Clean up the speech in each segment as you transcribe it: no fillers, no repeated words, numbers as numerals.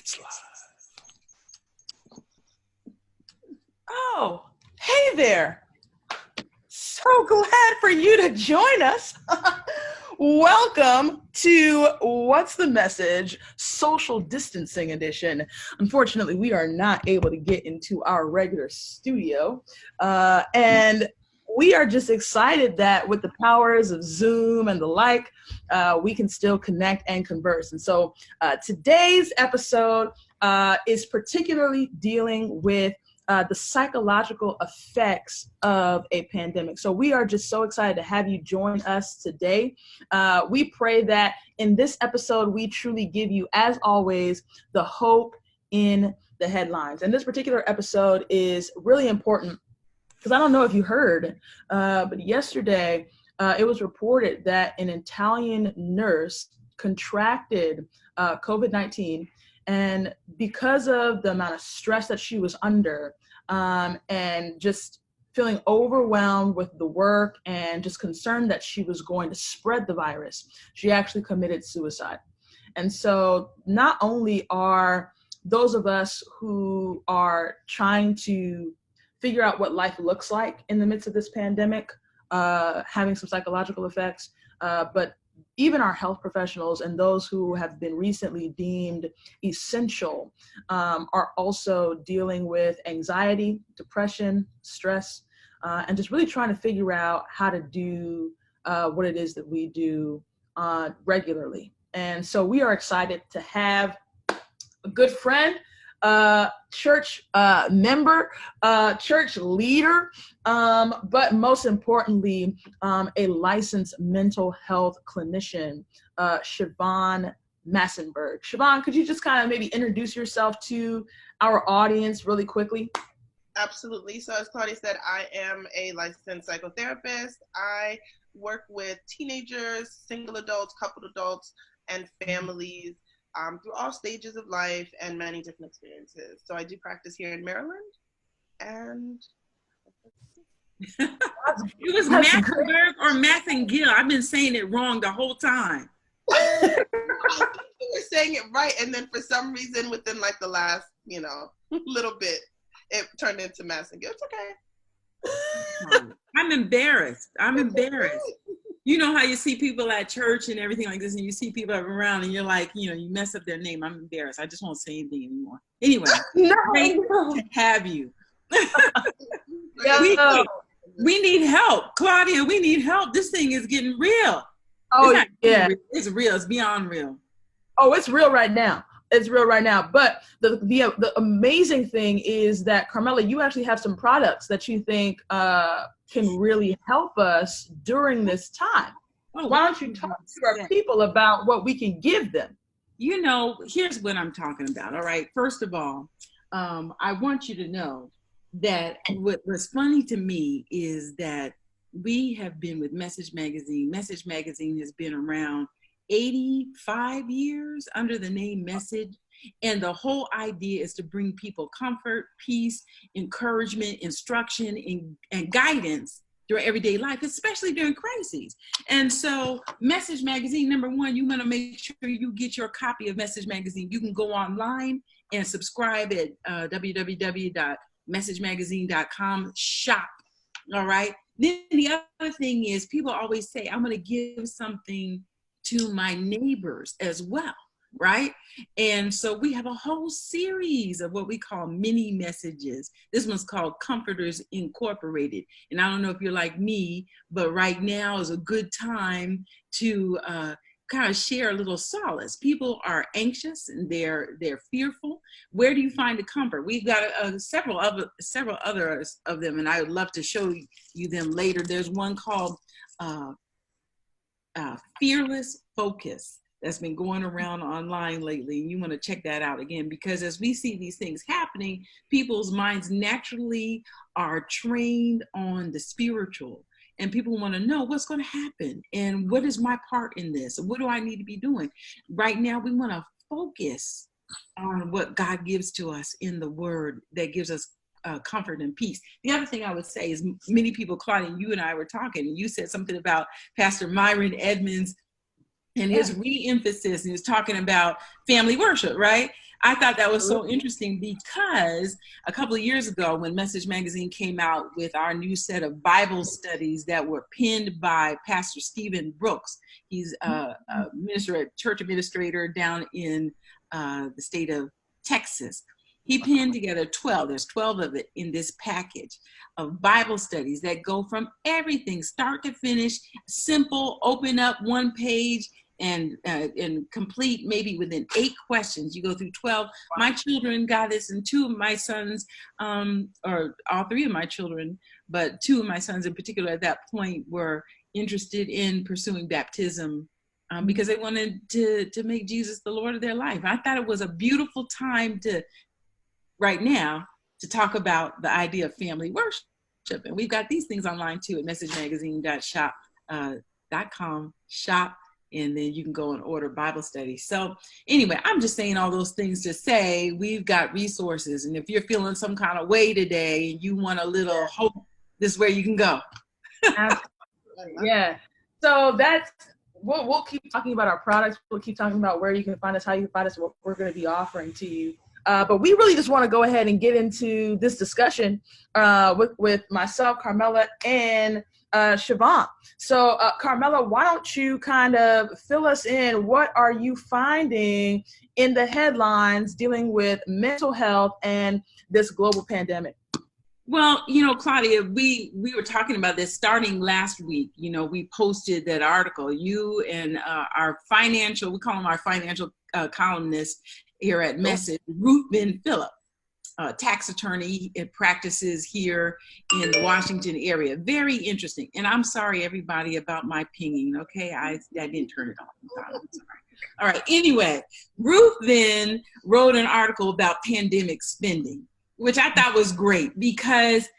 It's live. Oh, hey there. So glad for you to join us. Welcome to What's the Message? Social Distancing Edition. Unfortunately, we are not able to get into our regular studio. And we are just excited that with the powers of Zoom and the like, we can still connect and converse. And so today's episode is particularly dealing with the psychological effects of a pandemic. So we are just so excited to have you join us today. We pray that in this episode, we truly give you, as always, the hope in the headlines. And this particular episode is really important because I don't know if you heard, but yesterday it was reported that an Italian nurse contracted COVID-19. And because of the amount of stress that she was under and just feeling overwhelmed with the work and just concerned that she was going to spread the virus, she actually committed suicide. And so not only are those of us who are trying to figure out what life looks like in the midst of this pandemic, having some psychological effects, but even our health professionals and those who have been recently deemed essential are also dealing with anxiety, depression, stress, and just really trying to figure out how to do what it is that we do regularly. And so we are excited to have a good friend, church member, church leader, but most importantly, a licensed mental health clinician, Shivon Massenburg. Shivon, could you just kind of maybe introduce yourself to our audience really quickly? Absolutely. So as Claudia said, I am a licensed psychotherapist. I work with teenagers, single adults, coupled adults, and families through all stages of life and many different experiences. So I do practice here in Maryland, and it was Massenburg or Massengill. I've been saying it wrong the whole time. I think you were saying it right, and then for some reason, within like the last, little bit, it turned into Massengill. It's okay. I'm embarrassed. You know how you see people at church and everything like this, and you see people around, and you're like, you mess up their name. I'm embarrassed. I just won't say anything anymore. Anyway, great to have you. We need help, Claudia. We need help. This thing is getting real. Oh, yeah, it's real. It's beyond real. Oh, it's real right now. It's real right now. But the amazing thing is that, Carmela, you actually have some products that you think can really help us during this time. Oh, why don't you talk to our people about what we can give them? Here's what I'm talking about. All right. First of all, I want you to know that what's funny to me is that we have been with Message Magazine. Message Magazine has been around 85 years under the name Message. And the whole idea is to bring people comfort, peace, encouragement, instruction, and guidance during everyday life, especially during crises. And so Message Magazine, number one, you want to make sure you get your copy of Message Magazine. You can go online and subscribe at www.messagemagazine.com shop. All right. Then the other thing is, people always say, I'm going to give something to my neighbors as well. Right? And so we have a whole series of what we call mini messages. This one's called Comforters Incorporated. And I don't know if you're like me, but right now is a good time to kind of share a little solace. People are anxious and they're fearful. Where do you find the comfort? We've got several others of them, and I would love to show you them later. There's one called Fearless Focus that's been going around online lately. And you want to check that out again, because as we see these things happening, people's minds naturally are trained on the spiritual, and people want to know what's going to happen and what is my part in this? What do I need to be doing? Right now, we want to focus on what God gives to us in the word that gives us comfort and peace. The other thing I would say is, many people, Claudia, you and I were talking, and you said something about Pastor Myron Edmonds and his re-emphasis, and he was talking about family worship, right? I thought that was so interesting because a couple of years ago when Message Magazine came out with our new set of Bible studies that were penned by Pastor Stephen Brooks. He's a church administrator down in the state of Texas. He pinned together 12, there's 12 of it in this package of Bible studies that go from everything, start to finish, simple, open up one page, and complete maybe within 8 questions. You go through 12. My children got this, and 2 of my sons, or all 3 of my children, but 2 of my sons in particular at that point were interested in pursuing baptism because they wanted to make Jesus the Lord of their life. I thought it was a beautiful time right now to talk about the idea of family worship. And we've got these things online too at messagemagazine.com shop. And then you can go and order Bible study. So anyway, I'm just saying all those things to say we've got resources. And if you're feeling some kind of way today and you want a little hope, this is where you can go. Yeah. So we'll keep talking about our products. We'll keep talking about where you can find us, how you can find us, what we're going to be offering to you. But we really just want to go ahead and get into this discussion with myself, Carmela, and Shivon. So Carmela, why don't you kind of fill us in? What are you finding in the headlines dealing with mental health and this global pandemic? Well, Claudia, we were talking about this starting last week. We posted that article, you and our financial, we call him our financial columnist here at Message, Ruth Van Phillip. Tax attorney. It practices here in the Washington area. Very interesting. And I'm sorry, everybody, about my pinging. Okay, I didn't turn it off. I'm sorry. All right. Anyway, Ruth then wrote an article about pandemic spending, which I thought was great because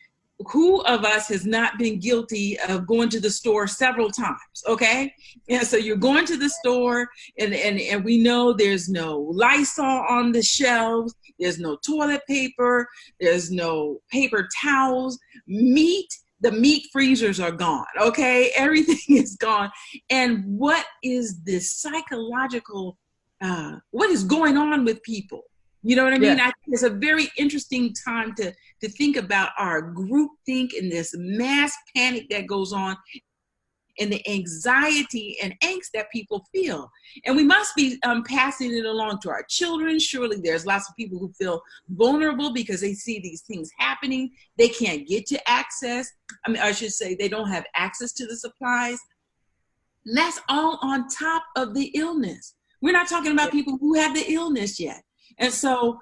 who of us has not been guilty of going to the store several times? Okay. Yeah. So you're going to the store and we know there's no Lysol on the shelves. There's no toilet paper. There's no paper towels. The meat freezers are gone. Okay. Everything is gone. And what is this psychological, what is going on with people? You know what I mean? Yeah. I think it's a very interesting time to think about our group think and this mass panic that goes on and the anxiety and angst that people feel. And we must be passing it along to our children. Surely there's lots of people who feel vulnerable because they see these things happening. They can't get to access. I should say they don't have access to the supplies. And that's all on top of the illness. We're not talking about people who have the illness yet. And so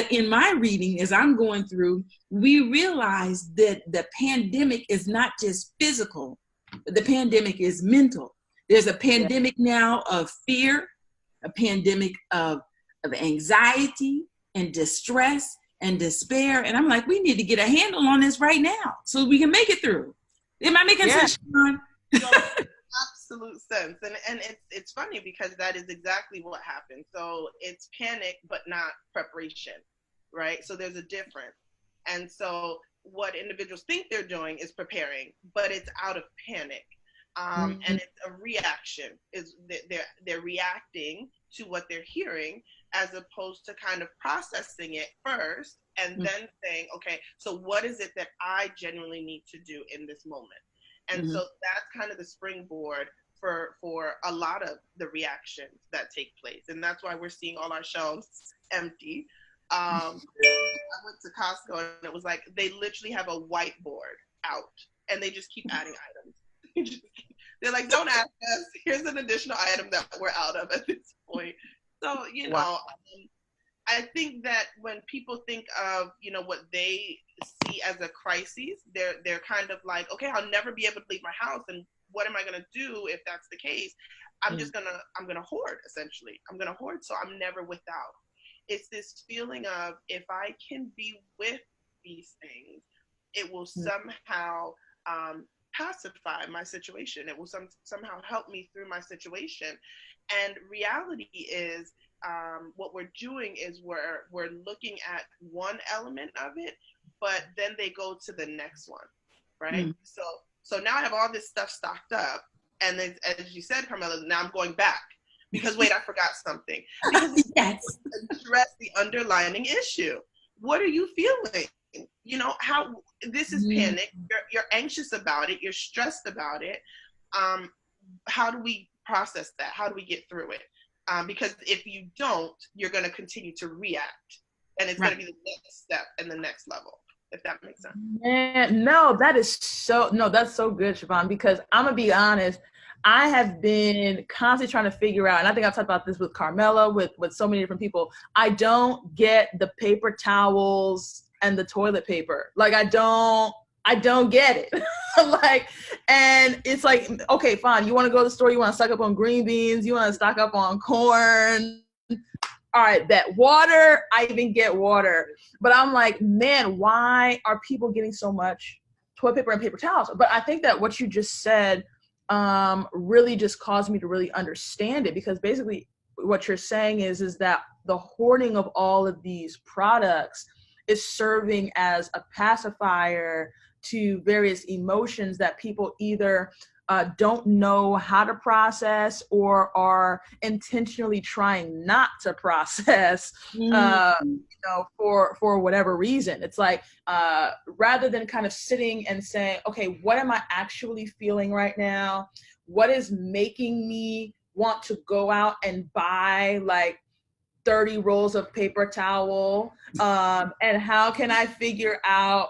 in my reading, as I'm going through, we realize that the pandemic is not just physical, but the pandemic is mental. There's a pandemic now of fear, a pandemic of anxiety and distress and despair. And I'm like, we need to get a handle on this right now so we can make it through. Am I making sense, Shivon? Absolute sense. And it's funny because that is exactly what happened. So it's panic, but not preparation, right? So there's a difference. And so what individuals think they're doing is preparing, but it's out of panic. And it's a reaction. They're reacting to what they're hearing as opposed to kind of processing it first and then saying, okay, so what is it that I genuinely need to do in this moment? And so that's kind of the springboard for a lot of the reactions that take place. And that's why we're seeing all our shelves empty. I went to Costco and it was like, they literally have a whiteboard out and they just keep adding items. They're like, don't ask us. Here's an additional item that we're out of at this point. So, I think that when people think of, what they see as a crisis, they're kind of like, okay, I'll never be able to leave my house. And what am I going to do if that's the case? I'm going to hoard, essentially. I'm going to hoard so I'm never without. It's this feeling of if I can be with these things, it will somehow pacify my situation. It will somehow help me through my situation. And reality is what we're doing is we're looking at one element of it, but then they go to the next one, right? So now I have all this stuff stocked up, and then, as you said, Carmela, now I'm going back. because wait, I forgot something. Because Yes. address the underlying issue. What are you feeling? You know, how this is panic. You're anxious about it. You're stressed about it. How do we process that? How do we get through it? Because if you don't, you're going to continue to react, and it's going to be the next step and the next level. If that makes sense. Man, no, that's so good, Shivon, because I'm gonna be honest, I have been constantly trying to figure out, and I think I've talked about this with Carmela, with so many different people. I don't get the paper towels and the toilet paper. Like I don't get it. Like, and it's like, okay, fine. You want to go to the store, you want to stock up on green beans, you want to stock up on corn. All right, that water, I even get water. But I'm like, man, why are people getting so much toilet paper and paper towels? But I think that what you just said really just caused me to really understand it, because basically what you're saying is that the hoarding of all of these products is serving as a pacifier to various emotions that people either don't know how to process or are intentionally trying not to process, for whatever reason. It's like, rather than kind of sitting and saying, okay, what am I actually feeling right now? What is making me want to go out and buy like 30 rolls of paper towel? And how can I figure out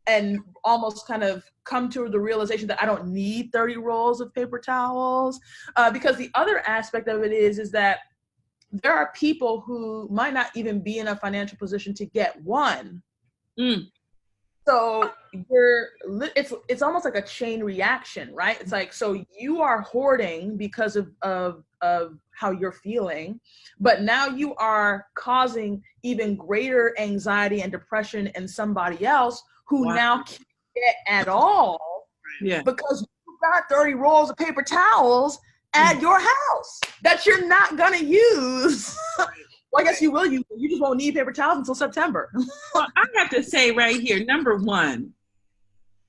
and almost kind of come to the realization that I don't need 30 rolls of paper towels? Because the other aspect of it is that there are people who might not even be in a financial position to get one. So it's almost like a chain reaction, right? It's like, so you are hoarding because of how you're feeling, but now you are causing even greater anxiety and depression in somebody else who now can't get at all, because you got 30 rolls of paper towels at your house that you're not gonna use. Well, I guess you will use them. You just won't need paper towels until September. Well, I have to say right here, number one,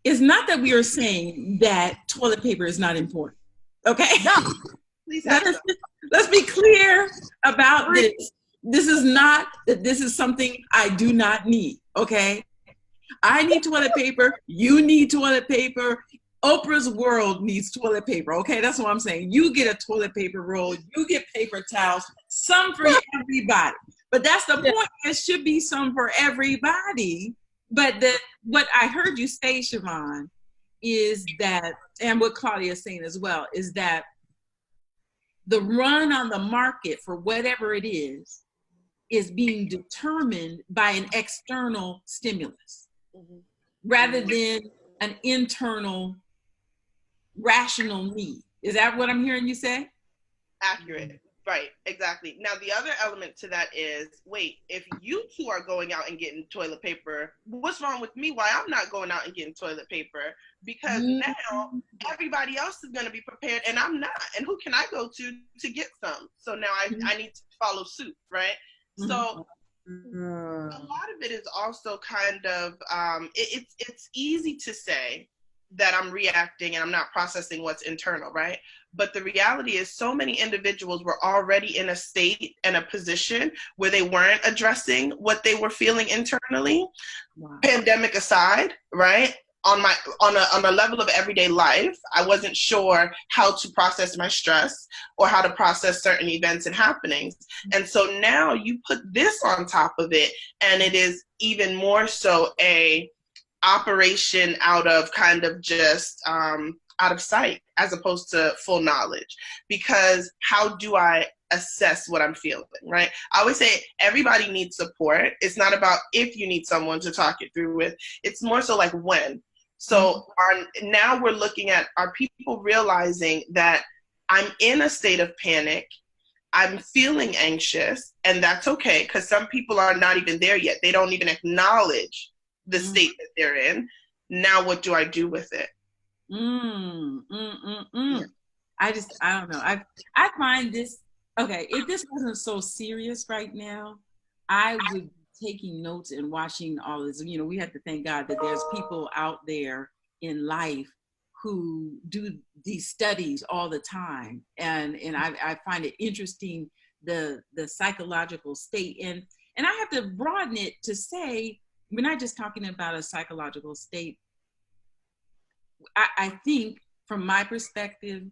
it's not that we are saying that toilet paper is not important. Okay? No. Let's be clear about this. This is not that this is something I do not need. Okay? I need toilet paper. You need toilet paper. Oprah's world needs toilet paper. Okay, that's what I'm saying. You get a toilet paper roll. You get paper towels. Some for everybody. But that's the point. There should be some for everybody. But what I heard you say, Shivon, is that, and what Claudia is saying as well, is that the run on the market for whatever it is being determined by an external stimulus, rather than an internal rational need. Is that what I'm hearing you say? Accurate. Right, exactly. Now, the other element to that is, wait, if you two are going out and getting toilet paper, what's wrong with me? Why I'm not going out and getting toilet paper? Because now everybody else is going to be prepared and I'm not. And who can I go to get some? So now I need to follow suit, right? So a lot of it is also kind of, it's easy to say that I'm reacting and I'm not processing what's internal, right? But the reality is so many individuals were already in a state and a position where they weren't addressing what they were feeling internally, pandemic aside, right? On a level of everyday life, I wasn't sure how to process my stress or how to process certain events and happenings. And so now you put this on top of it, and it is even more so a operation out of kind of just out of sight as opposed to full knowledge. Because how do I assess what I'm feeling, right? I always say everybody needs support. It's not about if you need someone to talk it through with. It's more so like when. So now we're looking at, are people realizing that I'm in a state of panic, I'm feeling anxious, and that's okay, because some people are not even there yet. They don't even acknowledge the state that they're in. Now what do I do with it? I don't know. I find this, okay, if this wasn't so serious right now, I would be taking notes and watching all this. You know, we have to thank God that there's people out there in life who do these studies all the time, and I find it interesting, the psychological state, and I have to broaden it to say we're not just talking about a psychological state. I think from my perspective,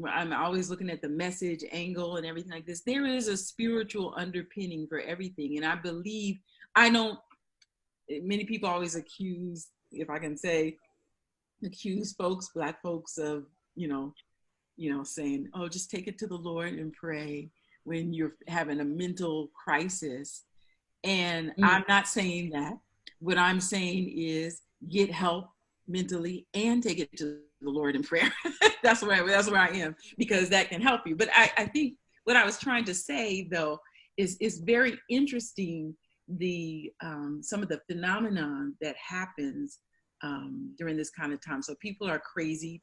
I'm always looking at the message angle and everything like this. There is a spiritual underpinning for everything, and I believe, many people always accuse, if I can say, accuse folks, Black folks of, saying, oh, just take it to the Lord and pray when you're having a mental crisis. And I'm not saying that. What I'm saying is get help mentally and take it to the Lord in prayer. That's where I am, because that can help you. But I think what I was trying to say, though, is very interesting, some of the phenomenon that happens during this kind of time. So people are crazy.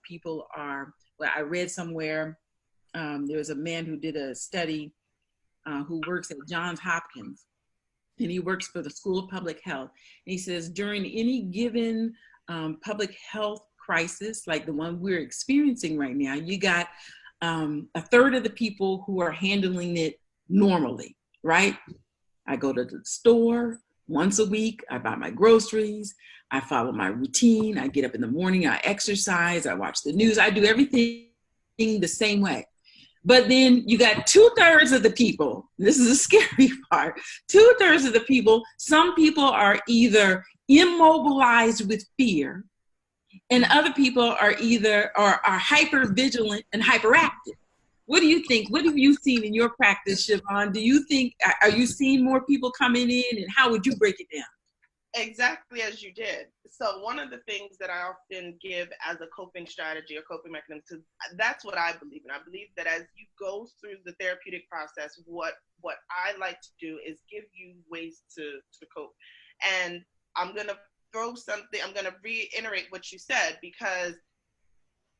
I read somewhere, there was a man who did a study who works at Johns Hopkins, and he works for the School of Public Health. And he says during any given public health crisis, like the one we're experiencing right now, you got a third of the people who are handling it normally, right? I go to the store once a week, I buy my groceries, I follow my routine, I get up in the morning, I exercise, I watch the news, I do everything the same way. But then you got 2/3 of the people, this is a scary part, 2/3 of the people, some people are either immobilized with fear, and other people are hyper vigilant and hyperactive. What do you think? What have you seen in your practice, Shivon? Do you think, are you seeing more people coming in, and how would you break it down? Exactly as you did. So one of the things that I often give as a coping strategy or coping mechanism, because that's what I believe in. I believe that as you go through the therapeutic process, what I like to do is give you ways to cope. And I'm going to reiterate what you said, because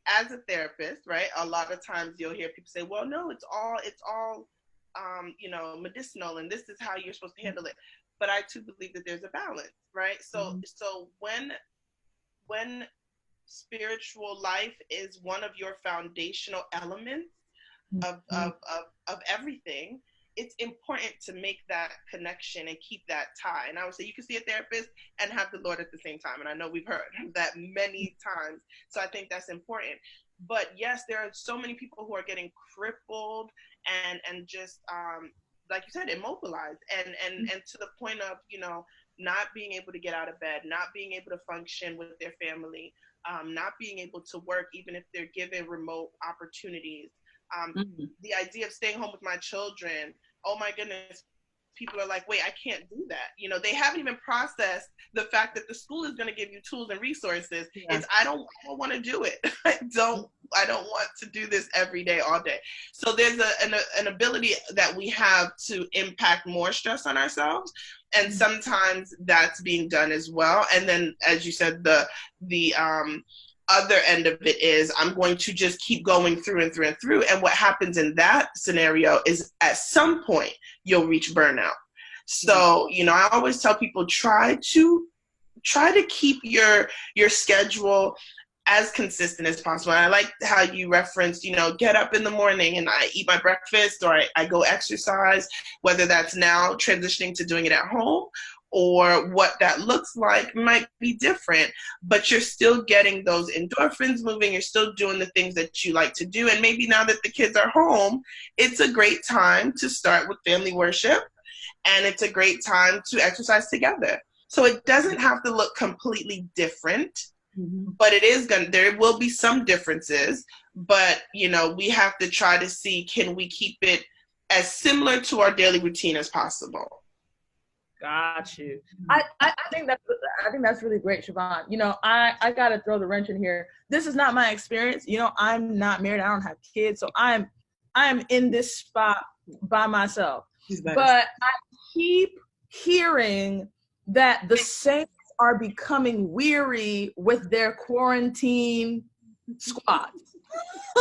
as a therapist, right, a lot of times you'll hear people say, well, no, it's all medicinal, and this is how you're supposed to handle it. But I too believe that there's a balance, right? So when spiritual life is one of your foundational elements of everything, it's important to make that connection and keep that tie. And I would say you can see a therapist and have the Lord at the same time. And I know we've heard that many times. So I think that's important. But yes, there are so many people who are getting crippled and just, like you said, immobilized and to the point of, not being able to get out of bed, not being able to function with their family, not being able to work, even if they're given remote opportunities. The idea of staying home with my children, oh my goodness, people are like, wait, I can't do that. They haven't even processed the fact that the school is going to give you tools and resources. Yeah. It's, I don't want to do it. I don't want to do this every day, all day. So there's an ability that we have to impact more stress on ourselves. And sometimes that's being done as well. And then, as you said, the other end of it is I'm going to just keep going through and through and through. And what happens in that scenario is at some point you'll reach burnout. So, I always tell people try to keep your schedule as consistent as possible. And I like how you referenced, get up in the morning and I eat my breakfast, or I go exercise, whether that's now transitioning to doing it at home, or what that looks like might be different, but you're still getting those endorphins moving. You're still doing the things that you like to do. And maybe now that the kids are home, it's a great time to start with family worship, and it's a great time to exercise together. So it doesn't have to look completely different, but there will be some differences, but we have to try to see, can we keep it as similar to our daily routine as possible? Got you. I think that's really great, Shivon. I gotta throw the wrench in here. This is not my experience. I'm not married. I don't have kids, so I'm in this spot by myself. But I keep hearing that the saints are becoming weary with their quarantine squads.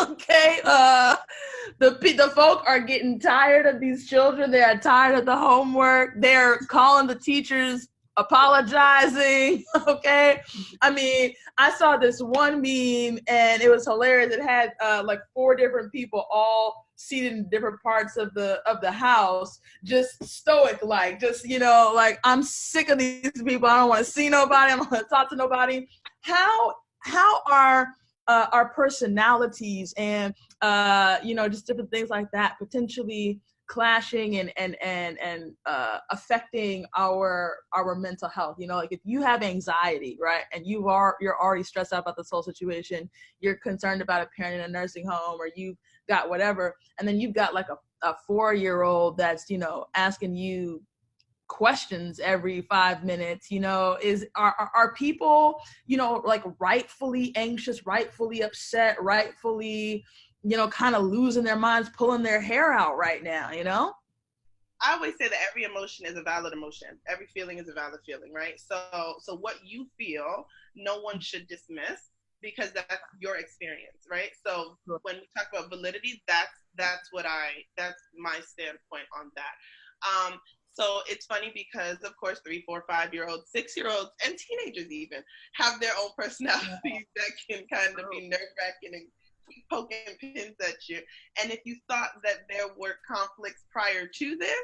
Okay, the folk are getting tired of these children. They are tired of the homework. They're calling the teachers apologizing. Okay. I mean, I saw this one meme and it was hilarious. It had like 4 different people all seated in different parts of the house, just stoic, like, just, you know, like, I'm sick of these people. I don't want to see nobody. I don't want to talk to nobody. How are our personalities and you know, just different things like that potentially clashing and affecting our mental health? You know, like, if you have anxiety, right, and you're already stressed out about this whole situation, you're concerned about a parent in a nursing home, or you've got whatever, and then you've got like a 4-year-old that's, you know, asking you questions every 5 minutes, you know, are people, you know, like, rightfully anxious, rightfully upset, rightfully, you know, kind of losing their minds, pulling their hair out right now, you know? I always say that every emotion is a valid emotion. Every feeling is a valid feeling, right? So what you feel, no one should dismiss, because that's your experience, right? So when we talk about validity, that's my standpoint on that. So it's funny because, of course, 3, 4, 5-year-olds, 6-year-olds, and teenagers even have their own personalities that can kind of be nerve-wracking and keep poking pins at you. And if you thought that there were conflicts prior to this,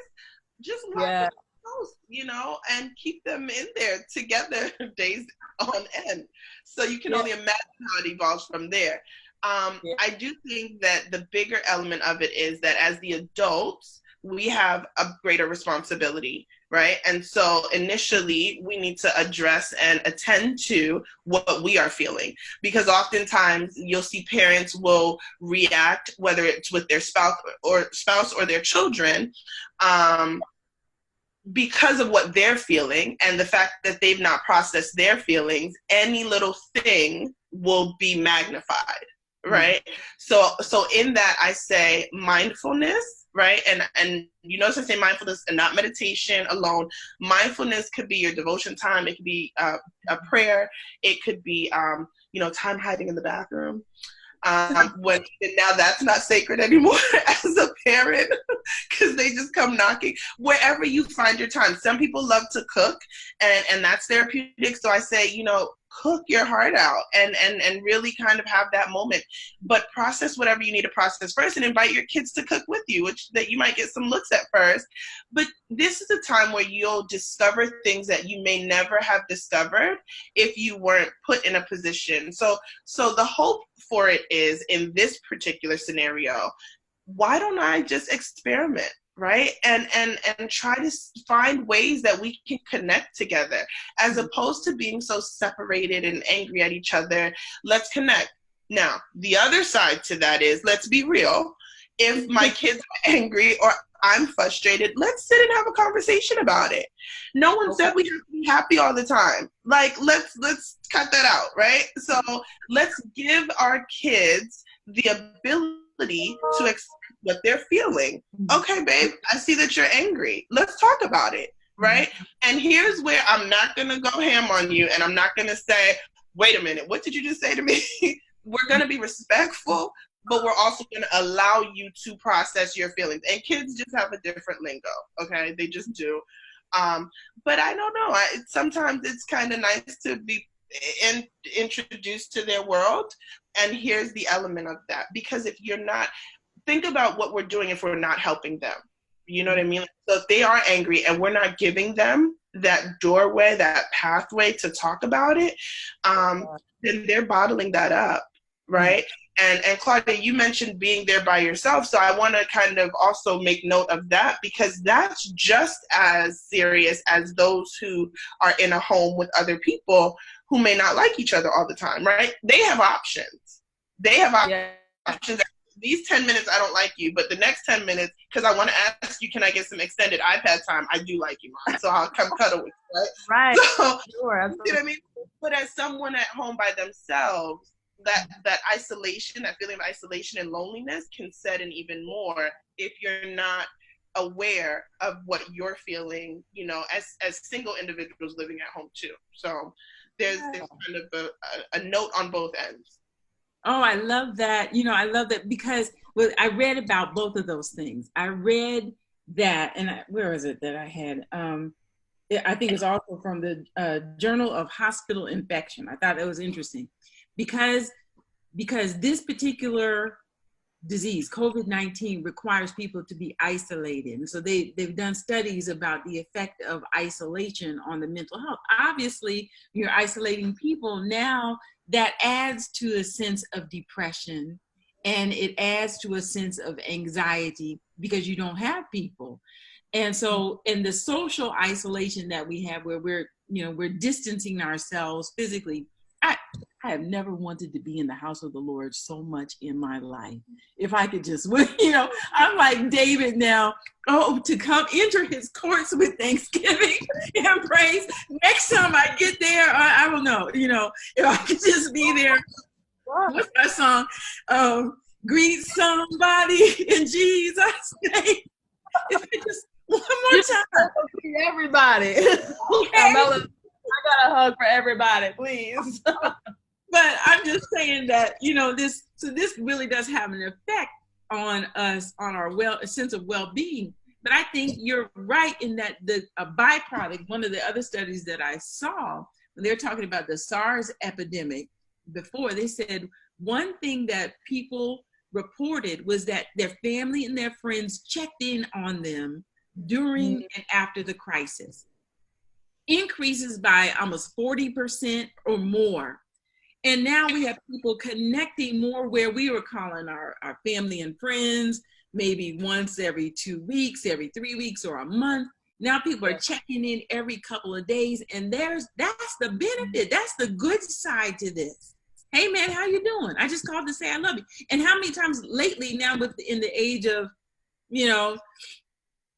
just lock them close, you know, and keep them in there together days on end. So you can only imagine how it evolves from there. I do think that the bigger element of it is that as the adults, we have a greater responsibility, right? And so initially we need to address and attend to what we are feeling, because oftentimes you'll see parents will react, whether it's with their spouse or their children, because of what they're feeling and the fact that they've not processed their feelings. Any little thing will be magnified, right? So in that, I say mindfulness, right? And you notice I say mindfulness and not meditation alone. Mindfulness could be your devotion time. It could be a prayer. It could be, you know, time hiding in the bathroom. When now that's not sacred anymore as a parent, because they just come knocking. Wherever you find your time. Some people love to cook, and that's therapeutic. So I say, you know, cook your heart out and really kind of have that moment, but process whatever you need to process first, and invite your kids to cook with you, which that you might get some looks at first. But this is a time where you'll discover things that you may never have discovered if you weren't put in a position. So the hope for it is, in this particular scenario, why don't I just experiment, right? And try to find ways that we can connect together, as opposed to being so separated and angry at each other. Let's connect. Now, the other side to that is, let's be real. If my kids are angry or I'm frustrated, let's sit and have a conversation about it. No one said we have to be happy all the time. Like, let's cut that out, right? So let's give our kids the ability to express what they're feeling. Okay, babe, I see that you're angry. Let's talk about it, right? And here's where I'm not going to go ham on you, and I'm not going to say, wait a minute, what did you just say to me? We're going to be respectful, but we're also going to allow you to process your feelings. And kids just have a different lingo, okay? They just do. But I don't know. Sometimes it's kind of nice to be introduced to their world. And here's the element of that. Because if you're not, think about what we're doing if we're not helping them. You know what I mean? So if they are angry and we're not giving them that doorway, that pathway to talk about it, then they're bottling that up, right? And Claudia, you mentioned being there by yourself. So I want to kind of also make note of that, because that's just as serious as those who are in a home with other people who may not like each other all the time, right? They have options. They have options. These 10 minutes, I don't like you, but the next 10 minutes, because I want to ask you, can I get some extended iPad time? I do like you, Mom, so I'll come cuddle with you, right? Right. So, Sure, you know what I mean? But as someone at home by themselves, that isolation, that feeling of isolation and loneliness can set in even more if you're not aware of what you're feeling, you know, as single individuals living at home too. So there's kind of a note on both ends. Oh, I love that. You know, I love that because I read about both of those things. I read that, and where is it that I had? I think it's also from the Journal of Hospital Infection. I thought that was interesting because this particular disease, COVID-19, requires people to be isolated. And so they've done studies about the effect of isolation on the mental health. Obviously, you're isolating people now, that adds to a sense of depression, and it adds to a sense of anxiety because you don't have people. And so in the social isolation that we have, where we're distancing ourselves physically, I have never wanted to be in the house of the Lord so much in my life. If I could just, I'm like David now, to come enter his courts with thanksgiving and praise. Next time I get there, I don't know, if I could just be there. What's that song? Greet somebody in Jesus' name. If I just one more time. Everybody. Carmela, I got a hug for everybody, please. But I'm just saying that, this really does have an effect on us, on our sense of well-being. But I think you're right in that a byproduct, one of the other studies that I saw, when they're talking about the SARS epidemic before, they said one thing that people reported was that their family and their friends checked in on them during and after the crisis. Increases by almost 40% or more. And now we have people connecting more, where we were calling our family and friends maybe once every 2 weeks, every 3 weeks, or a month. Now people are checking in every couple of days, and that's the benefit. That's the good side to this. Hey man, how you doing? I just called to say I love you. And how many times lately now, in the age of,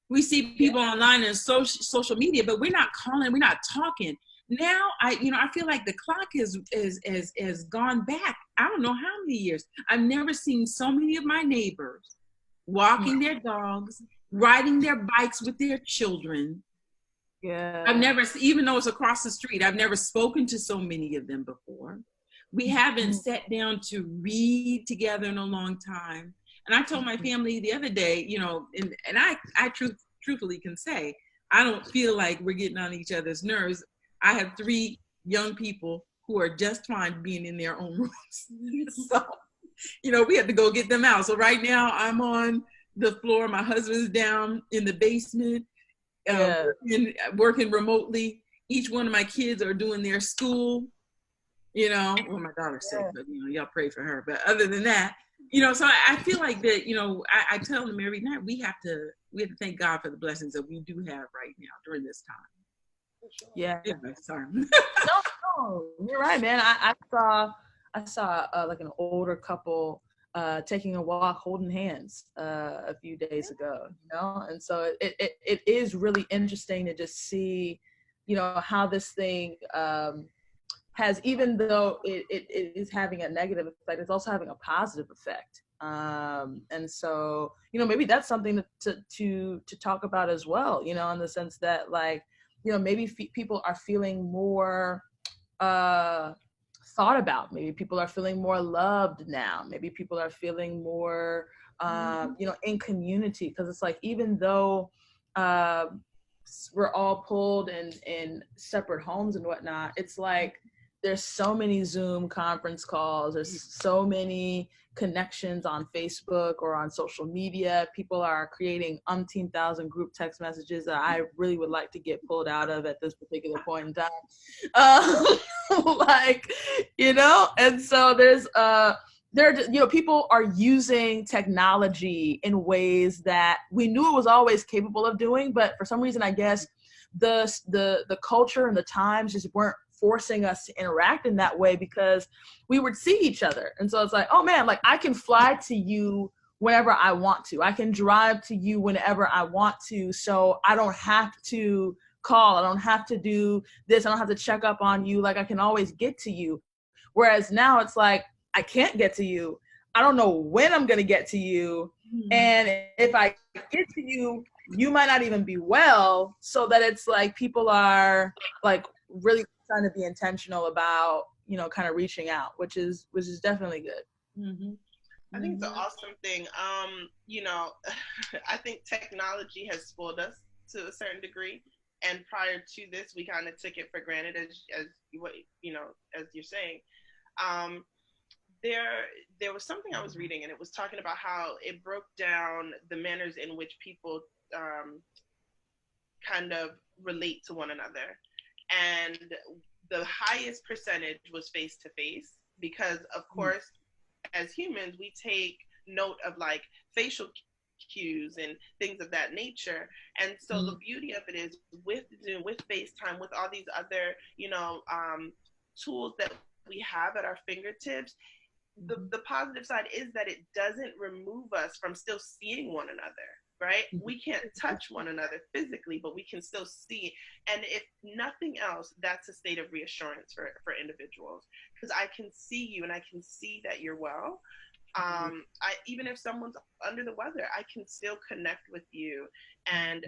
we see people online and social media, but we're not calling, we're not talking. Now I feel like the clock has gone back. I don't know how many years. I've never seen so many of my neighbors walking their dogs, riding their bikes with their children. Yeah. I've never, even though it's across the street, I've never spoken to so many of them before. We haven't sat down to read together in a long time. And I told my family the other day, and I truthfully can say, I don't feel like we're getting on each other's nerves. I have 3 young people who are just fine being in their own rooms. So, we have to go get them out. So right now I'm on the floor. My husband's down in the basement, working remotely. Each one of my kids are doing their school, well, my daughter's sick, but y'all pray for her. But other than that, so I feel like that, I tell them every night, we have to thank God for the blessings that we do have right now during this time. Yeah. Sorry. No, you're right, man. I saw like an older couple taking a walk, holding hands a few days ago, and so it is really interesting to just see, how this thing has, even though it is having a negative effect, it's also having a positive effect. And so, maybe that's something to talk about as well, in the sense that, like, maybe people are feeling more thought about. Maybe people are feeling more loved now. Maybe people are feeling more, in community. Because it's like, even though we're all pulled in separate homes and whatnot, it's like there's so many Zoom conference calls. There's so many connections on Facebook or on social media. People are creating umpteen thousand group text messages that I really would like to get pulled out of at this particular point in time. And so people are using technology in ways that we knew it was always capable of doing, but for some reason, I guess the culture and the times just weren't forcing us to interact in that way, because we would see each other. And so it's like, oh man, like I can fly to you whenever I want to. I can drive to you whenever I want to. So I don't have to call. I don't have to do this. I don't have to check up on you. Like I can always get to you. Whereas now it's like, I can't get to you. I don't know when I'm going to get to you. And if I get to you, you might not even be well. So that it's like people are like really trying to be intentional about, kind of reaching out, which is definitely good. Mm-hmm. I think it's an awesome thing. I think technology has spoiled us to a certain degree. And prior to this, we kind of took it for granted, as what, you know, as you're saying. There was something I was reading, and it was talking about how it broke down the manners in which people kind of relate to one another. And the highest percentage was face to face, because of course, as humans, we take note of like facial cues and things of that nature. And so the beauty of it is with FaceTime, with all these other, you know, tools that we have at our fingertips, the positive side is that it doesn't remove us from still seeing one another, right? We can't touch one another physically, but we can still see. And if nothing else, that's a state of reassurance for individuals, because I can see you and I can see that you're well. Even if someone's under the weather, I can still connect with you. And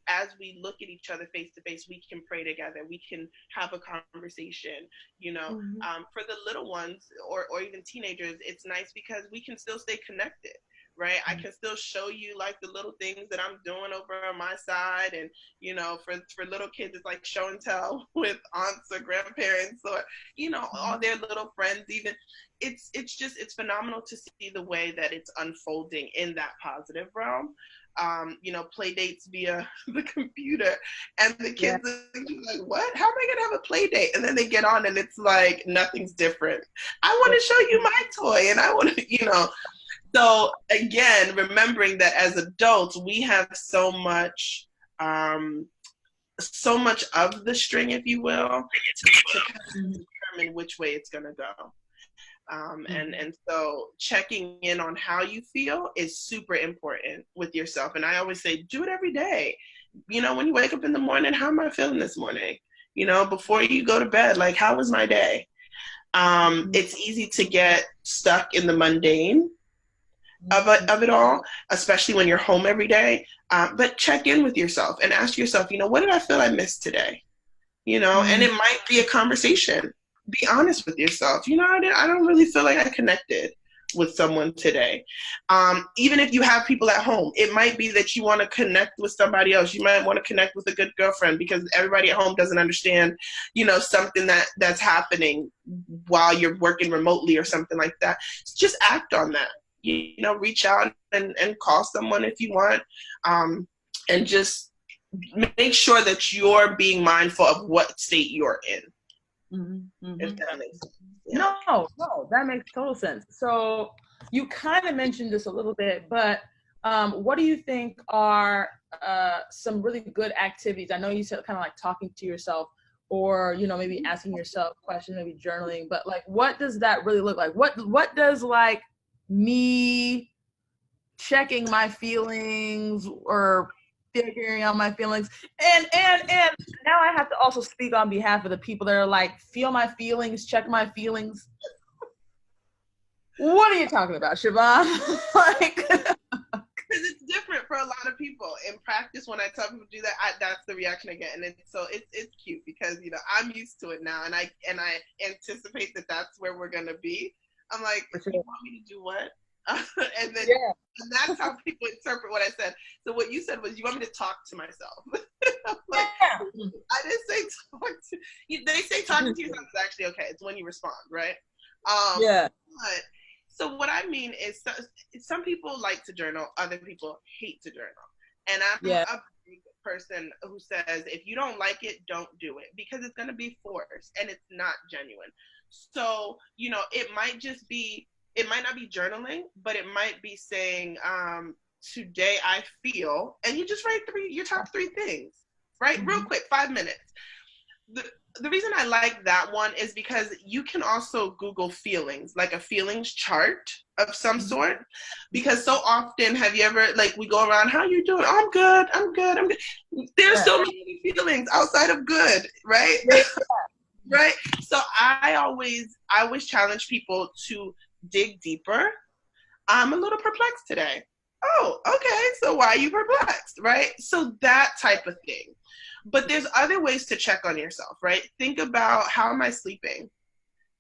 as we look at each other face to face, we can pray together. We can have a conversation, you know. For the little ones or even teenagers, it's nice because we can still stay connected, right? I can still show you like the little things that I'm doing over on my side. And, you know, for little kids, it's like show and tell with aunts or grandparents or, you know, all their little friends even. It's phenomenal to see the way that it's unfolding in that positive realm. You know, play dates via the computer, and the kids are like, what? How am I gonna have a play date? And then they get on and it's like nothing's different. I want to show you my toy, and I want to, you know. So again, remembering that as adults, we have so much of the string, if you will, to kind of determine which way it's gonna go. And so checking in on how you feel is super important with yourself. And I always say, do it every day. You know, when you wake up in the morning, how am I feeling this morning? You know, before you go to bed, like, how was my day? It's easy to get stuck in the mundane of it all, especially when you're home every day. But check in with yourself and ask yourself, you know, what did I feel I missed today? You know, and it might be a conversation. Be honest with yourself. You know, I don't really feel like I connected with someone today. Even if you have people at home, it might be that you want to connect with somebody else. You might want to connect with a good girlfriend because everybody at home doesn't understand, you know, something that's happening while you're working remotely or something like that. Just act on that. You know, reach out and call someone if you want, and just make sure that you're being mindful of what state you're in. If that makes sense. Yeah. No, that makes total sense. So you kind of mentioned this a little bit, but what do you think are some really good activities? I know you said kind of like talking to yourself, or, you know, maybe asking yourself questions, maybe journaling, but like, what does that really look like? What does like me checking my feelings or figuring out my feelings, and now I have to also speak on behalf of the people that are like, feel my feelings, check my feelings. What are you talking about, Shivon? Like, because it's different for a lot of people. In practice, when I tell people to do that, that's the reaction I get, and it's cute because, you know, I'm used to it now, and I anticipate that that's where we're gonna be. I'm like, you want me to do what? And then and that's how people interpret what I said. So what you said was, you want me to talk to myself. Like, I didn't say talk to you. They say talking to yourself is actually okay. It's when you respond, right? But, so what I mean is, some people like to journal, other people hate to journal. And I'm a big person who says, if you don't like it, don't do it, because it's going to be forced and it's not genuine. So, you know, it might not be journaling, but it might be saying, today I feel, and you just write your top 3 things, right? Real quick, 5 minutes. The reason I like that one is because you can also Google feelings, like a feelings chart of some sort, because so often, have you ever, like, we go around, how you doing? Oh, I'm good. There's so many feelings outside of good, right? Right? So I always challenge people to dig deeper. I'm a little perplexed today. Oh, okay. So why are you perplexed, right? So that type of thing. But there's other ways to check on yourself, right? Think about, how am I sleeping?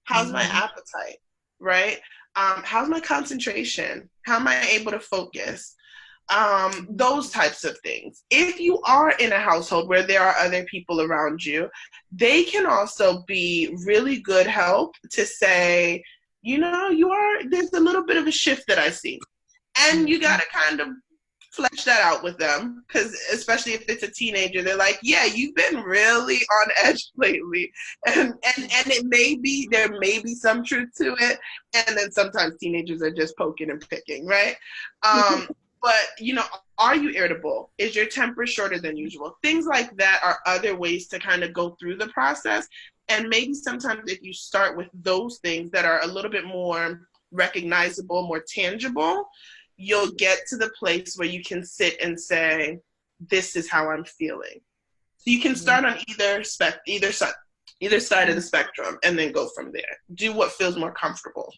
How's my appetite, right? How's my concentration? How am I able to focus? those types of things. If you are in a household where there are other people around you, they can also be really good help to say, there's a little bit of a shift that I see. And you got to kind of flesh that out with them, because especially if it's a teenager, they're like, yeah, you've been really on edge lately, and there may be some truth to it, and then sometimes teenagers are just poking and picking, right? But are you irritable? Is your temper shorter than usual? Things like that are other ways to kind of go through the process. And maybe sometimes if you start with those things that are a little bit more recognizable, more tangible, you'll get to the place where you can sit and say, this is how I'm feeling. So you can start on either side of the spectrum and then go from there. Do what feels more comfortable.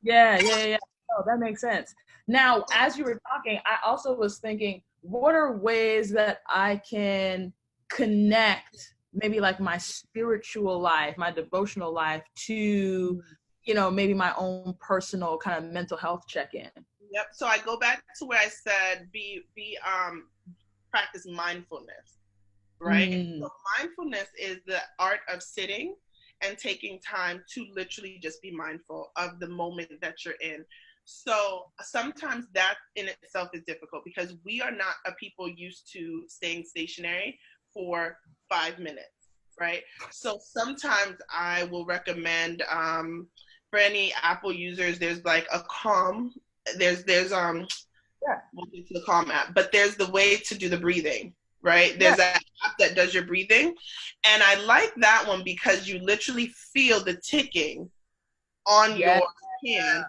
Yeah. Oh, that makes sense. Now, as you were talking, I also was thinking, what are ways that I can connect maybe like my spiritual life, my devotional life to, maybe my own personal kind of mental health check-in? Yep. So I go back to where I said practice mindfulness, right? So mindfulness is the art of sitting and taking time to literally just be mindful of the moment that you're in. So sometimes that in itself is difficult because we are not a people used to staying stationary for 5 minutes, right? So sometimes I will recommend for any Apple users, there's like a Calm. We'll get to the Calm app, but there's the way to do the breathing, right? There's that app that does your breathing, and I like that one because you literally feel the ticking on your hand,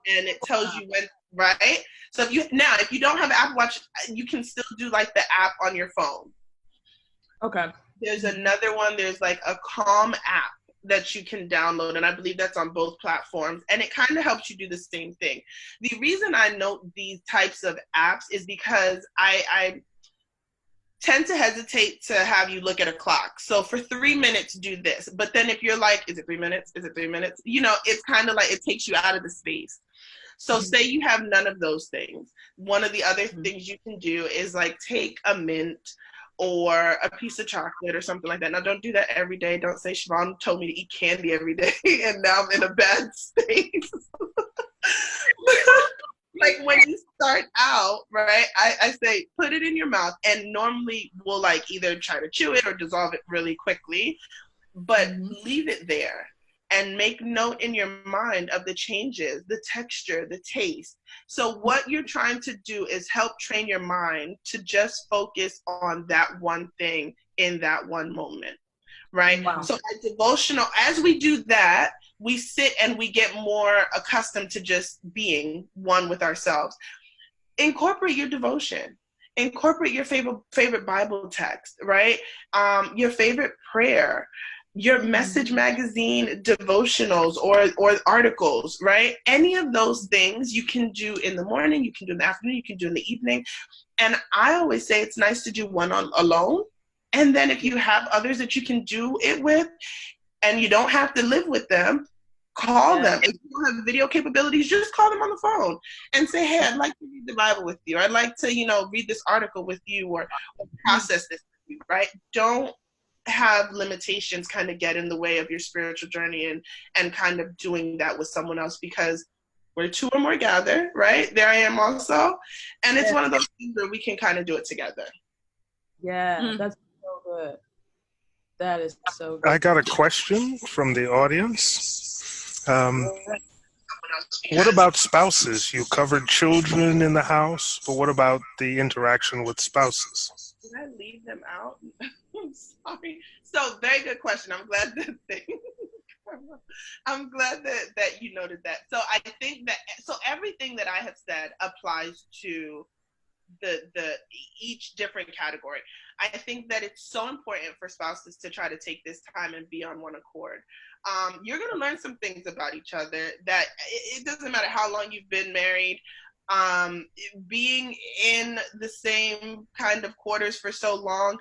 and it tells you when, right? So if you don't have Apple Watch, you can still do like the app on your phone. Okay. There's another one. There's like a Calm app that you can download, and I believe that's on both platforms, and it kind of helps you do the same thing. The reason I note these types of apps is because I tend to hesitate to have you look at a clock. So for 3 minutes, do this. But then if you're like, is it 3 minutes? Is it 3 minutes? It's kind of like it takes you out of the space. So say you have none of those things. One of the other things you can do is like take a mint or a piece of chocolate or something like that. Now, don't do that every day. Don't say Shivon told me to eat candy every day and now I'm in a bad space. Like when you start out, right, I say put it in your mouth, and normally we'll like either try to chew it or dissolve it really quickly, but leave it there and make note in your mind of the changes, the texture, the taste. So what you're trying to do is help train your mind to just focus on that one thing in that one moment, right? Wow. So as devotional, as we do that, we sit and we get more accustomed to just being one with ourselves. Incorporate your devotion. Incorporate your favorite Bible text, right? Your favorite prayer, your Message magazine devotionals or articles, right? Any of those things you can do in the morning, you can do in the afternoon, you can do in the evening. And I always say it's nice to do one alone. And then if you have others that you can do it with and you don't have to live with them, call them. If you don't have video capabilities, just call them on the phone and say, hey, I'd like to read the Bible with you. I'd like to, read this article with you or process this with you, right? Don't have limitations kind of get in the way of your spiritual journey and kind of doing that with someone else, because where two or more gather, right? There I am also. And it's one of those things where we can kind of do it together. Yeah, that's so good. That is so good. I got a question from the audience. What about spouses? You covered children in the house, but what about the interaction with spouses? Did I leave them out? I'm sorry. So very good question. I'm glad that you noted that. So I think that everything that I have said applies to the each different category. I think that it's so important for spouses to try to take this time and be on one accord. You're going to learn some things about each other that it doesn't matter how long you've been married. Being in the same kind of quarters for so long,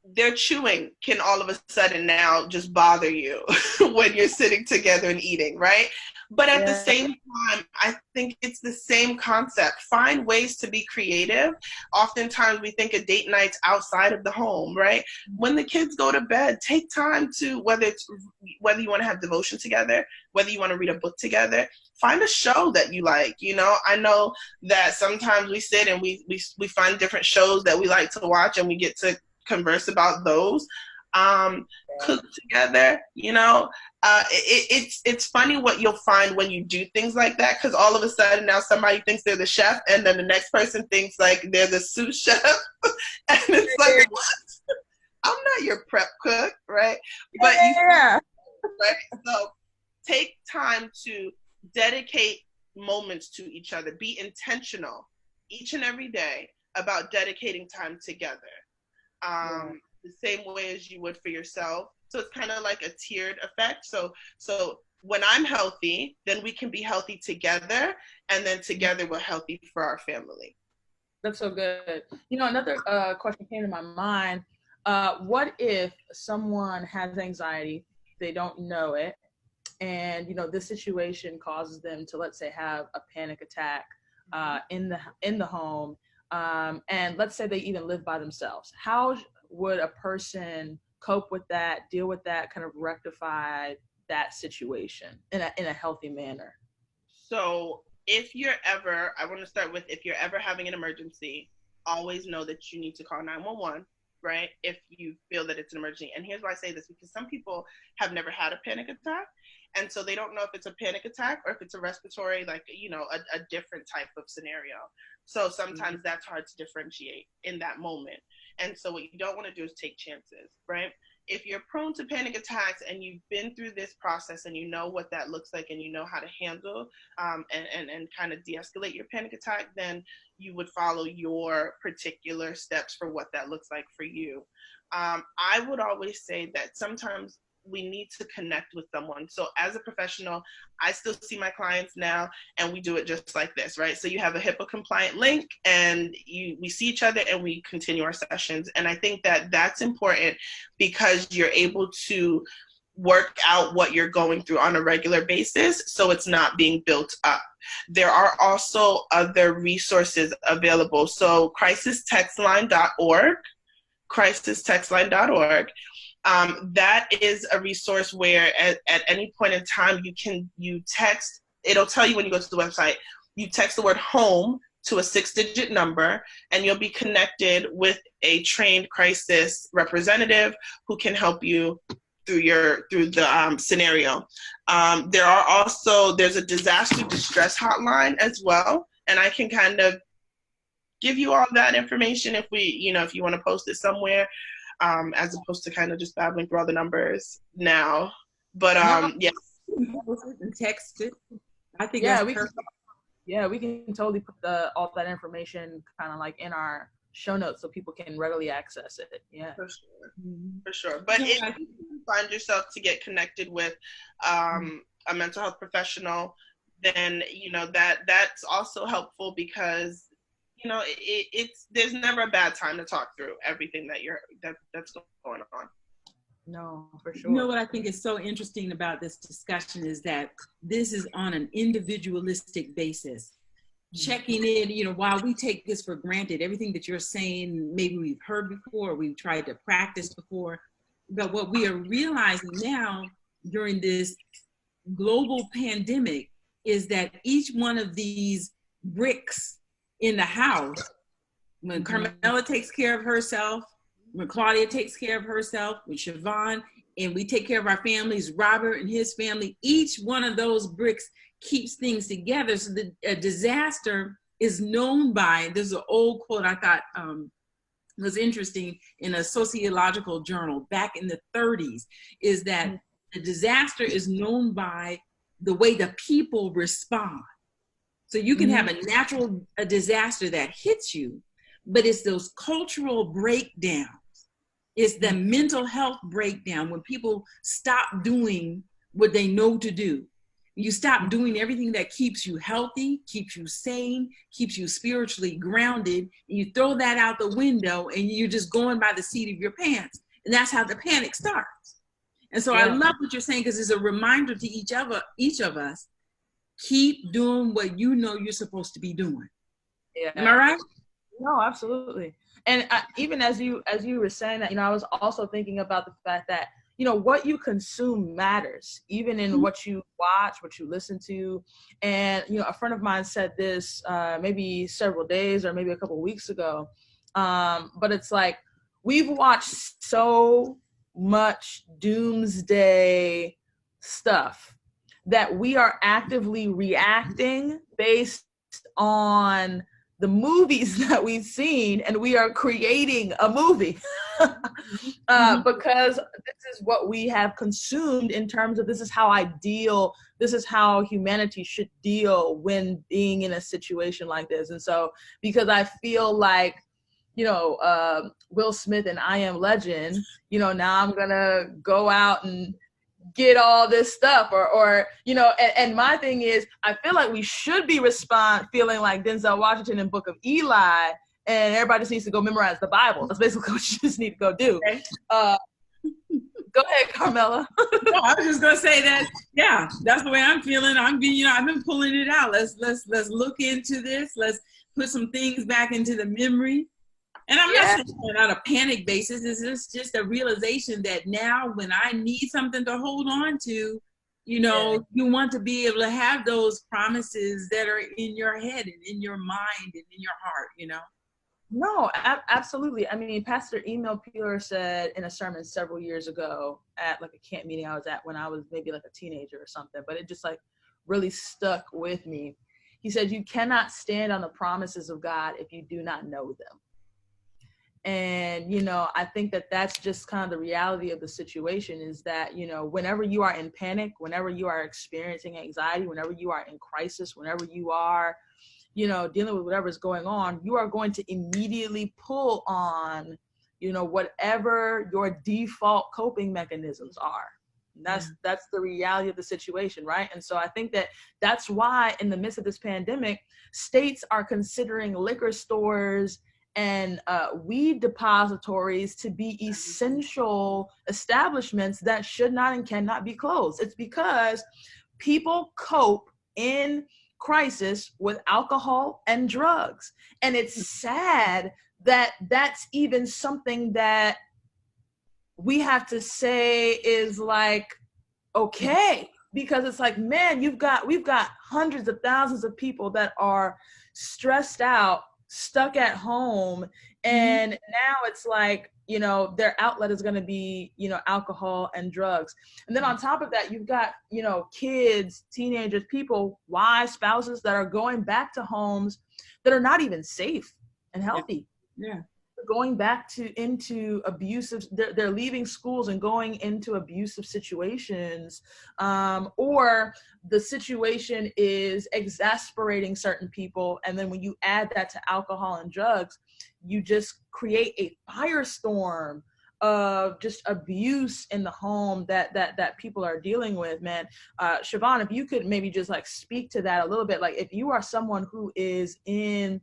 their chewing can all of a sudden now just bother you when you're sitting together and eating, right? But at the same time, I think it's the same concept. Find ways to be creative. Oftentimes we think of date nights outside of the home, right? When the kids go to bed, take time to, whether you want to have devotion together, whether you want to read a book together, find a show that you like. You know, I know that sometimes we sit and we find different shows that we like to watch, and we get to converse about those, cook together, you know. It's funny what you'll find when you do things like that, because all of a sudden now somebody thinks they're the chef, and then the next person thinks like they're the sous chef, and it's like, what? I'm not your prep cook, right? But right? So take time to dedicate moments to each other. Be intentional each and every day about dedicating time together. The same way as you would for yourself. So it's kind of like a tiered effect. So when I'm healthy, then we can be healthy together, and then together we're healthy for our family. That's so good. You know, another question came to my mind. What if someone has anxiety, they don't know it, and you know this situation causes them to, let's say, have a panic attack in the home, and let's say they even live by themselves? How would a person cope with that, deal with that, kind of rectify that situation in a healthy manner? So I want to start with, if you're ever having an emergency, always know that you need to call 911, right? If you feel that it's an emergency. And here's why I say this, because some people have never had a panic attack. And so they don't know if it's a panic attack or if it's a respiratory, like, you know, a different type of scenario. So sometimes that's hard to differentiate in that moment. And so what you don't want to do is take chances, right? If you're prone to panic attacks and you've been through this process and you know what that looks like and you know how to handle and kind of de-escalate your panic attack, then you would follow your particular steps for what that looks like for you. I would always say that sometimes we need to connect with someone. So as a professional, I still see my clients now, and we do it just like this, right? So you have a HIPAA compliant link, and we see each other and we continue our sessions. And I think that that's important, because you're able to work out what you're going through on a regular basis, so it's not being built up. There are also other resources available. So crisistextline.org, that is a resource where at any point in time you text, it'll tell you when you go to the website, you text the word home to a 6-digit number, and you'll be connected with a trained crisis representative who can help you through the scenario. There's a disaster distress hotline as well, and I can kind of give you all that information if you want to post it somewhere, as opposed to kind of just babbling through all the numbers now. But yes. And text it. I think that's perfect. We can totally put all that information kind of like in our show notes so people can readily access it. Yeah. For sure. But if you find yourself to get connected with a mental health professional, then that's also helpful, because there's never a bad time to talk through everything that's going on. No, for sure. You know what I think is so interesting about this discussion is that this is on an individualistic basis. Checking in, while we take this for granted, everything that you're saying, maybe we've heard before, we've tried to practice before, but what we are realizing now during this global pandemic is that each one of these bricks in the house, when Carmela takes care of herself, when Claudia takes care of herself, when Shivon, and we take care of our families, Robert and his family, each one of those bricks keeps things together. So a disaster is known by, there's an old quote I thought was interesting in a sociological journal back in the 30s, is that the disaster is known by the way the people respond. So you can have a disaster that hits you, but it's those cultural breakdowns. It's the mental health breakdown when people stop doing what they know to do. You stop doing everything that keeps you healthy, keeps you sane, keeps you spiritually grounded, and you throw that out the window and you're just going by the seat of your pants. And that's how the panic starts. And so I love what you're saying, because it's a reminder to each of us, keep doing what you know you're supposed to be doing. Yeah. Am I right? No, absolutely. And even as you were saying that, I was also thinking about the fact that, what you consume matters, even in what you watch, what you listen to. And, a friend of mine said this maybe several days or maybe a couple of weeks ago. But it's like, we've watched so much doomsday stuff that we are actively reacting based on the movies that we've seen, and we are creating a movie because this is what we have consumed in terms of this is how humanity should deal when being in a situation like this. And so because I feel like, Will Smith and I Am Legend, now I'm gonna go out and get all this stuff or and my thing is, I feel like we should be feeling like Denzel Washington in Book of Eli, and everybody just needs to go memorize the Bible. That's basically what you just need to go do. Okay. Go ahead, Carmela. No, I was just gonna say that, yeah, that's the way I'm feeling. I've been pulling it out. Let's look into this. Let's put some things back into the memory. And I'm not saying it on a panic basis. It's just a realization that now when I need something to hold on to, you want to be able to have those promises that are in your head and in your mind and in your heart, No, absolutely. I mean, Pastor Emil Peeler said in a sermon several years ago at like a camp meeting I was at when I was maybe like a teenager or something, but it just like really stuck with me. He said, you cannot stand on the promises of God if you do not know them. And, I think that that's just kind of the reality of the situation is that, whenever you are in panic, whenever you are experiencing anxiety, whenever you are in crisis, whenever you are, dealing with whatever is going on, you are going to immediately pull on, whatever your default coping mechanisms are. And that's the reality of the situation, right? And so I think that that's why in the midst of this pandemic, states are considering liquor stores and weed depositories to be essential establishments that should not and cannot be closed. It's because people cope in crisis with alcohol and drugs. And it's sad that that's even something that we have to say is like, okay, because it's like, man, we've got hundreds of thousands of people that are stressed out, stuck at home, and now it's like, their outlet is going to be, alcohol and drugs. And then on top of that, you've got, kids, teenagers, people, wives, spouses that are going back to homes that are not even safe and healthy. Yeah. Going back into abusive, they're leaving schools and going into abusive situations, or the situation is exasperating certain people. And then when you add that to alcohol and drugs, you just create a firestorm of just abuse in the home that people are dealing with, man. Shivon, if you could maybe just like speak to that a little bit, like if you are someone who is in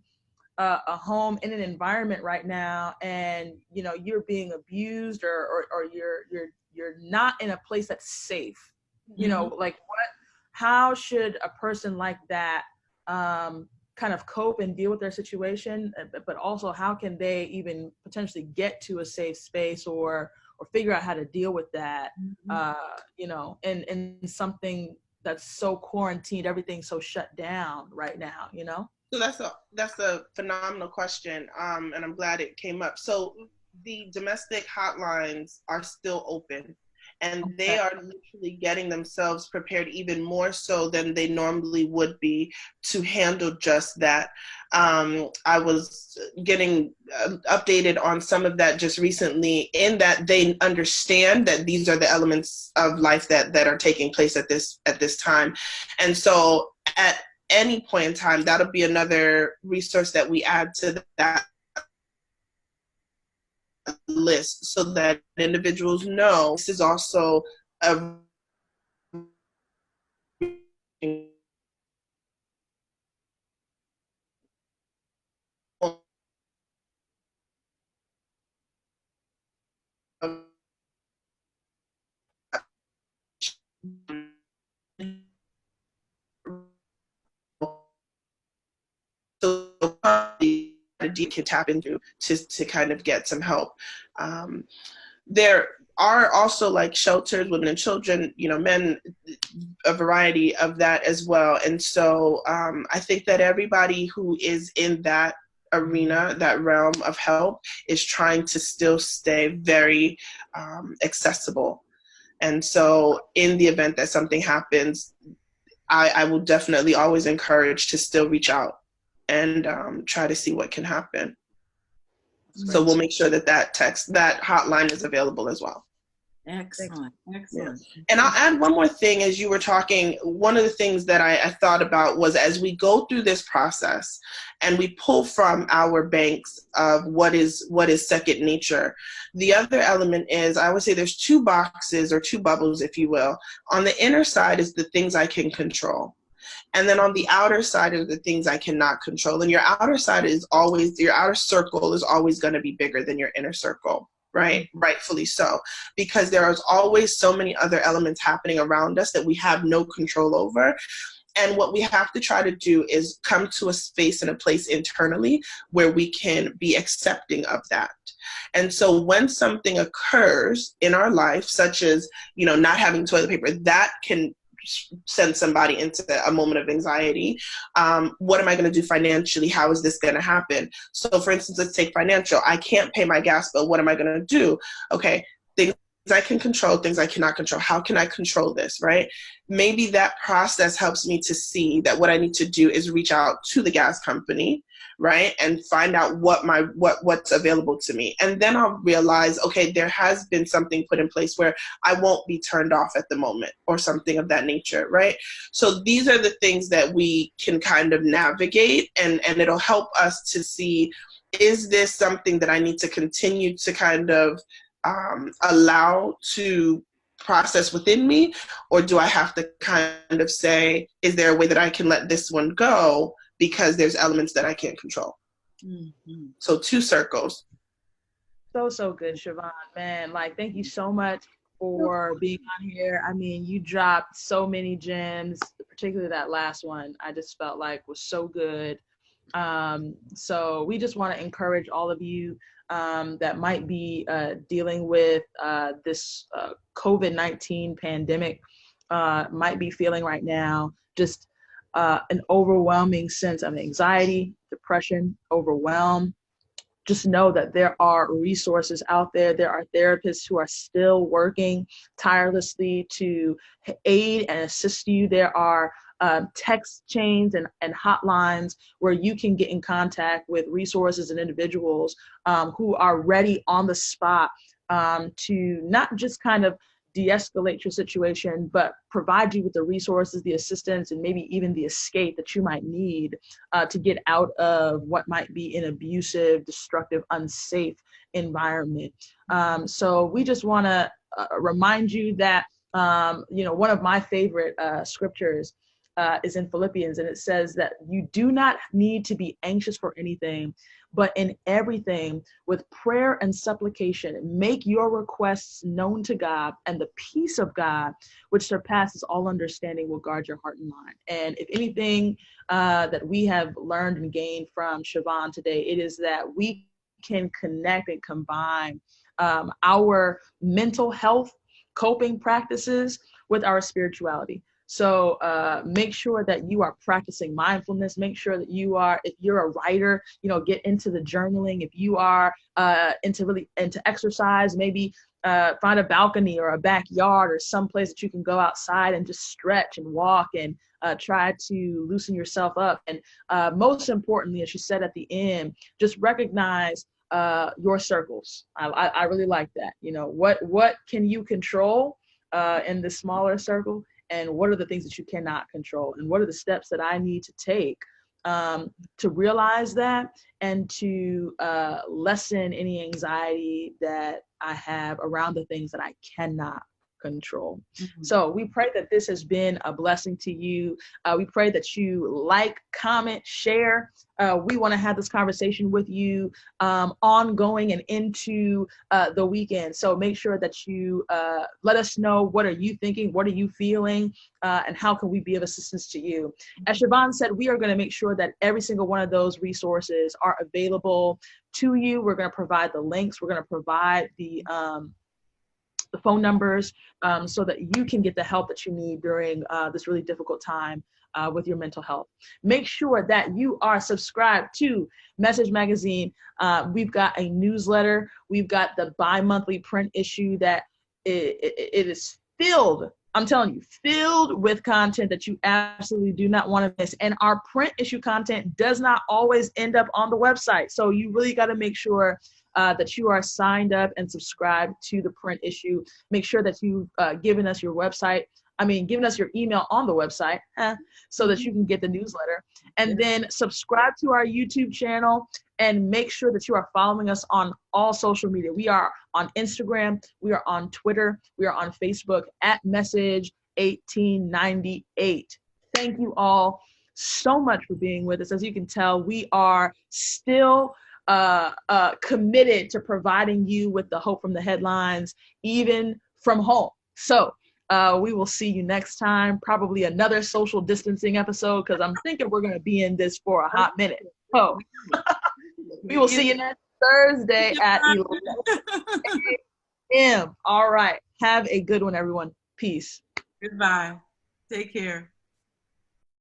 a home in an environment right now, and you're being abused, or you're not in a place that's safe. Like how should a person like that kind of cope and deal with their situation, but also how can they even potentially get to a safe space or figure out how to deal with that, in something that's so quarantined, everything's so shut down right now, So that's a phenomenal question, and I'm glad it came up. So the domestic hotlines are still open, and they are literally getting themselves prepared even more so than they normally would be to handle just that. I was getting updated on some of that just recently, in that they understand that these are the elements of life that are taking place at this time. And so at any point in time, that'll be another resource that we add to that list, so that individuals know this is also a So can tap into to kind of get some help. There are also like shelters, women and children, men, a variety of that as well. And so I think that everybody who is in that arena, that realm of help, is trying to still stay very accessible. And so in the event that something happens, I will definitely always encourage to still reach out and try to see what can happen. So we'll make sure that that hotline is available as well. Excellent. Yeah. And I'll add one more thing. As you were talking, one of the things that I thought about was, as we go through this process and we pull from our banks of what is second nature, the other element is, I would say there's two boxes or two bubbles, if you will. On the inner side is the things I can control. And then on the outer side are the things I cannot control. And your outer side is always, your outer circle is always going to be bigger than your inner circle, right? Rightfully so, because there is always so many other elements happening around us that we have no control over. And what we have to try to do is come to a space and a place internally where we can be accepting of that. And so when something occurs in our life, such as, not having toilet paper, that can send somebody into a moment of anxiety. What am I going to do financially? How is this going to happen? So for instance, let's take financial. I can't pay my gas bill. What am I going to do? Okay, things I can control, things I cannot control. How can I control this, right? Maybe that process helps me to see that what I need to do is reach out to the gas company, right? And find out what's available to me. And then I'll realize, okay, there has been something put in place where I won't be turned off at the moment or something of that nature, right? So these are the things that we can kind of navigate, and it'll help us to see, is this something that I need to continue to kind of allow to process within me, or do I have to kind of say, is there a way that I can let this one go because there's elements that I can't control? Mm-hmm. So two circles. So good, Shivon, man. Thank you so much for being on here. I mean, you dropped so many gems, particularly that last one. I just felt like was so good. So we just want to encourage all of you that might be dealing with this COVID-19 pandemic, might be feeling right now just an overwhelming sense of anxiety, depression, overwhelm. Just know that there are resources out there. There are therapists who are still working tirelessly to aid and assist you. There are text chains and hotlines where you can get in contact with resources and individuals who are ready on the spot to not just kind of de-escalate your situation, but provide you with the resources, the assistance, and maybe even the escape that you might need to get out of what might be an abusive, destructive, unsafe environment. So we just want to remind you that, one of my favorite scriptures is in Philippians, and it says that you do not need to be anxious for anything, but in everything, with prayer and supplication, make your requests known to God, and the peace of God, which surpasses all understanding, will guard your heart and mind. And if anything that we have learned and gained from Shivon today, it is that we can connect and combine our mental health coping practices with our spirituality. So make sure that you are practicing mindfulness. Make sure that you are, if you're a writer, get into the journaling. If you are into exercise, maybe find a balcony or a backyard or some place that you can go outside and just stretch and walk and try to loosen yourself up. And most importantly, as you said at the end, just recognize your circles. I really like that. What can you control in the smaller circle? And what are the things that you cannot control? And what are the steps that I need to take to realize that and to lessen any anxiety that I have around the things that I cannot control. Mhm. So we pray that this has been a blessing to you. We pray that you like, comment, share. We want to have this conversation with you ongoing and into the weekend. So make sure that you let us know, what are you thinking? What are you feeling? And how can we be of assistance to you? As Shivon said, we are going to make sure that every single one of those resources are available to you. We're going to provide the links. We're going to provide the phone numbers so that you can get the help that you need during this really difficult time with your mental health. Make sure that you are subscribed to Message Magazine. We've got a newsletter. We've got the bi-monthly print issue that it is filled, I'm telling you, filled with content that you absolutely do not want to miss. And our print issue content does not always end up on the website. So you really got to make sure that you are signed up and subscribed to the print issue. Make sure that you've given us your given us your email on the website so that you can get the newsletter. And then subscribe to our YouTube channel and make sure that you are following us on all social media. We are on Instagram. We are on Twitter. We are on Facebook at Message1898. Thank you all so much for being with us. As you can tell, we are still committed to providing you with the hope from the headlines, even from home. So we will see you next time, probably another social distancing episode, because I'm thinking we're going to be in this for a hot minute. So we will see you next Thursday at 11 a.m. All right. Have a good one, everyone. Peace. Goodbye. Take care.